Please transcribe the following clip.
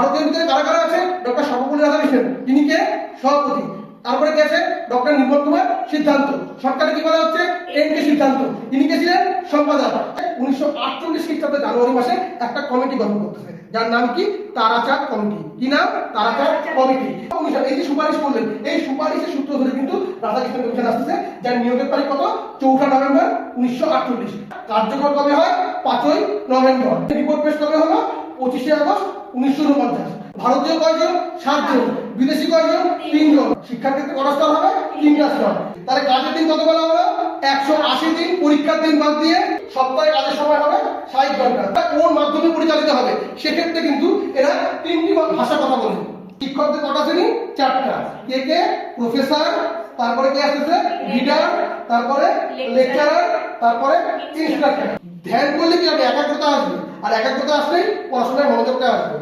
ভারতের ভিতরে কারা কারা আছে? ডক্টর সর্বপল্লী রাধাকৃষ্ণন, তিনি কে? সভাপতি। তারপরে কে আছে? ডক্টর নির্মল কুমার সিদ্ধান্ত, সরকারে কি বলা হচ্ছে? এনকে সিদ্ধান্ত, তিনি কে ছিলেন? সম্পাদক। 1948 খ্রিস্টাব্দে জানুয়ারি মাসে একটা কমিটি গঠন করতেছে, যার নাম কি? তারাচাঁদ কমিটি। কি নাম? তারাচাঁদ কমিটি। এই যে সুপারিশ করলেন, এই সুপারিশের সূত্র ধরে কিন্তু রাধাকৃষ্ণ কমিশন আসতেছে, যার নিয়োগের তারিখ কত? 4 নভেম্বর 1948। কার্যকর কবে হয়? 5 নভেম্বর। রিপোর্ট পেশ কবে হলো? 25 আগস্ট 1949। ভারতীয় কয়জন? 7 জন। বিদেশি কয়জন? 3 জন। শিক্ষার ক্ষেত্রে কত স্তর হবে? 3টা স্তর। তাহলে কাজের দিন কত বলা হলো? 180 দিন। পরীক্ষার দিন বাদ দিয়ে সপ্তাহে কাজের সময় হবে 60 ঘন্টা। কোন মাধ্যমে পরিচালিত হবে? সেক্ষেত্রে কিন্তু এরা 3টি ভাষা কথা বলে। শিক্ষকদের কটা শ্রেণী? 4টা। কে কে? প্রফেসর, তারপরে কে আসতেছে? রিডার, তারপরে লেকচারার, তারপরে ইনস্ট্রাক্টর। ধ্যান করলে কি হবে? একাগ্রতা আসবে, আর একাগ্রতা আসলেই পড়াশোনায় মনোযোগটা আসবে।